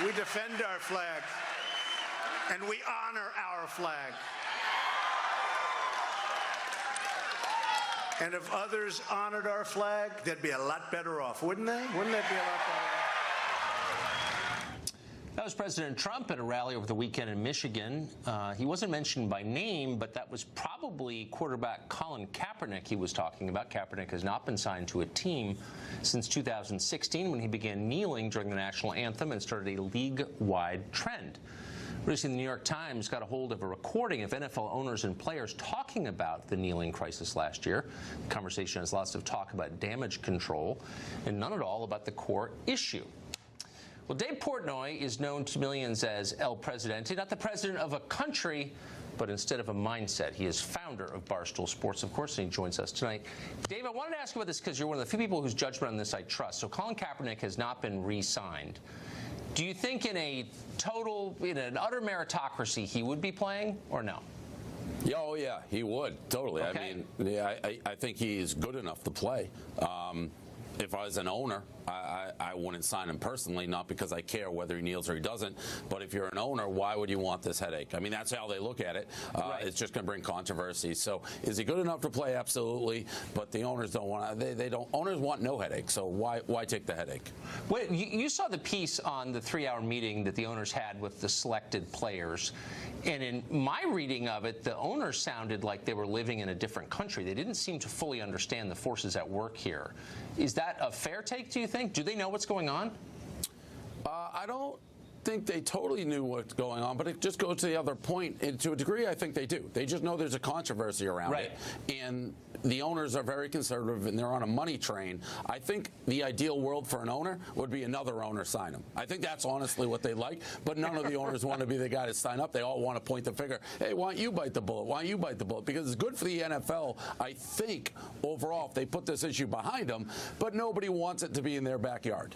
We defend our flag, and we honor our flag. And if others honored our flag, they'd be a lot better off, wouldn't they? Wouldn't that be a lot better off? That was President Trump at a rally over the weekend in Michigan. He wasn't mentioned by name, but that was probably quarterback Colin Kaepernick he was talking about. Kaepernick has not been signed to a team since 2016 when he began kneeling during the national anthem and started a league-wide trend. Recently, the New York Times got a hold of a recording of NFL owners and players talking about the kneeling crisis last year. The conversation has lots of talk about damage control and none at all about the core issue. Well, Dave Portnoy is known to millions as El Presidente, not the president of a country, but instead of a mindset. He is founder of Barstool Sports, of course, and he joins us tonight. Dave, I wanted to ask you about this because you're one of the few people whose judgment on this I trust. So Colin Kaepernick has not been re-signed. Do you think in an utter meritocracy, he would be playing or no? Oh, yeah, he would. Totally. Okay. I mean, I think he's good enough to play. If I was an owner, I wouldn't sign him personally, not because I care whether he kneels or he doesn't, but if you're an owner, why would you want this headache? I mean, that's how they look at it. Right. It's just going to bring controversy. So is he good enough to play? Absolutely. But the owners don't want to. They don't. Owners want no headache. So why take the headache? Wait, you saw the piece on the 3-hour meeting that the owners had with the selected players. And in my reading of it, the owners sounded like they were living in a different country. They didn't seem to fully understand the forces at work here. Is that a fair take, do you think? Do they know what's going on? I don't think they totally knew what's going on, but it just goes to the other point. And to a degree, I think they do. They just know there's a controversy around it. And the owners are very conservative, and they're on a money train. I think the ideal world for an owner would be another owner sign him. I think that's honestly what they like, but none of the owners want to be the guy to sign up. They all want to point the finger. Hey, why don't you bite the bullet? Why don't you bite the bullet? Because it's good for the NFL, I think, overall, if they put this issue behind them, but nobody wants it to be in their backyard.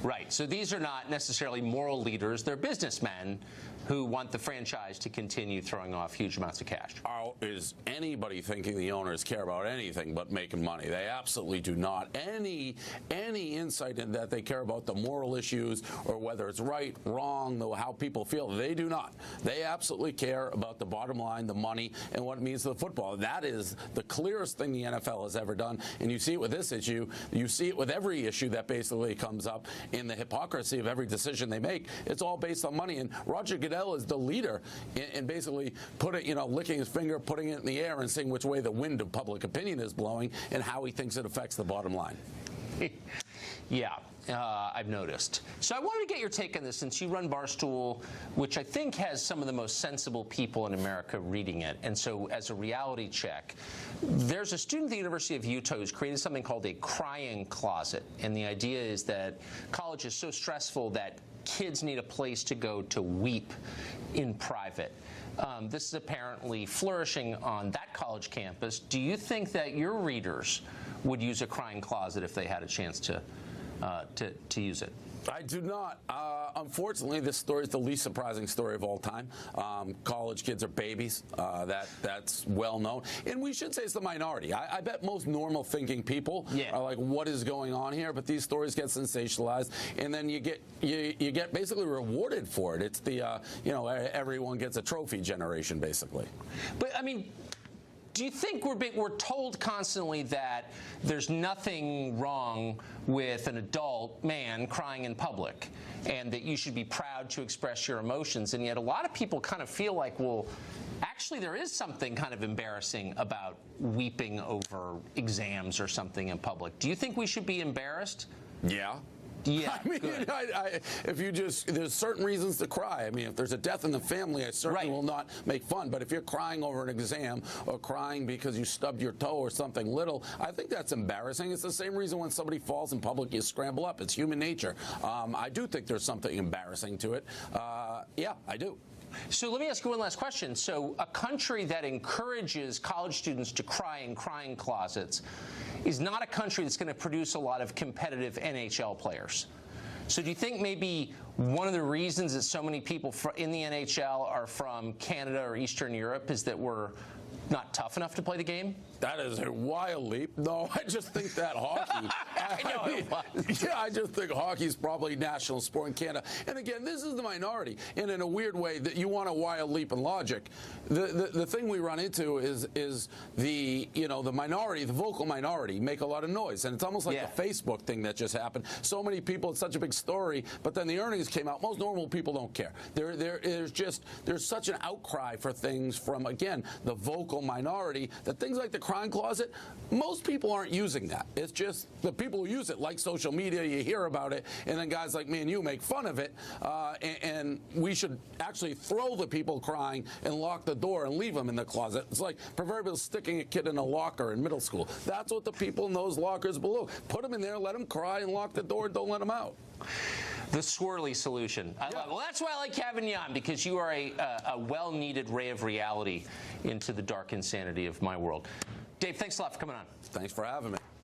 Right. So these are not necessarily moral leaders. They're businessmen who want the franchise to continue throwing off huge amounts of cash. Is anybody thinking the owners care about anything but making money? They absolutely do not. Any insight in that they care about the moral issues or whether it's right, wrong, how people feel, they do not. They absolutely care about the bottom line, the money, and what it means to the football. That is the clearest thing the NFL has ever done, and you see it with this issue. You see it with every issue that basically comes up in the hypocrisy of every decision they make. It's all based on money, and Roger Goodell is the leader in basically licking his finger, putting it in the air and seeing which way the wind of public opinion is blowing and how he thinks it affects the bottom line. Yeah, I've noticed. So I wanted to get your take on this since you run Barstool, which I think has some of the most sensible people in America reading it. And so as a reality check, there's a student at the University of Utah who's created something called a crying closet. And the idea is that college is so stressful that kids need a place to go to weep in private. This is apparently flourishing on that college campus. Do you think that your readers would use a crying closet if they had a chance to use it? I do not. Unfortunately, this story is the least surprising story of all time. College kids are babies. That's well known. And we should say it's the minority. I bet most normal thinking people are like, what is going on here? But these stories get sensationalized, and then you get basically rewarded for it. It's the everyone gets a trophy generation, basically. But I mean, do you think we're told constantly that there's nothing wrong with an adult man crying in public and that you should be proud to express your emotions, and yet a lot of people kind of feel like, well, actually there is something kind of embarrassing about weeping over exams or something in public. Do you think we should be embarrassed? Yeah. Yeah, I mean, there's certain reasons to cry. I mean, if there's a death in the family, I certainly will not make fun. But if you're crying over an exam or crying because you stubbed your toe or something little, I think that's embarrassing. It's the same reason when somebody falls in public, you scramble up. It's human nature. I do think there's something embarrassing to it. Yeah, I do. So let me ask you one last question. So a country that encourages college students to cry in crying closets is not a country that's going to produce a lot of competitive NHL players. So do you think maybe one of the reasons that so many people in the NHL are from Canada or Eastern Europe is that we're not tough enough to play the game? That is a wild leap. No, I just think that hockey. I just think hockey's probably national sport in Canada. And again, this is the minority. And in a weird way, that you want a wild leap in logic. The thing we run into is the minority, the vocal minority, make a lot of noise. And it's almost like the Facebook thing that just happened. So many people, it's such a big story, but then the earnings came out. Most normal people don't care. There's such an outcry for things from, again, the vocal minority, that things like the crime closet, most people aren't using that. It's just the people who use it, like social media, you hear about it, and then guys like me and you make fun of it, and we should actually throw the people crying and lock the door and leave them in the closet. It's like proverbially sticking a kid in a locker in middle school. That's what the people in those lockers below. Put them in there, let them cry, and lock the door, don't let them out. The swirly solution. I love it. Well, that's why I like having you on, because you are a well-needed ray of reality into the dark insanity of my world. Dave, thanks a lot for coming on. Thanks for having me.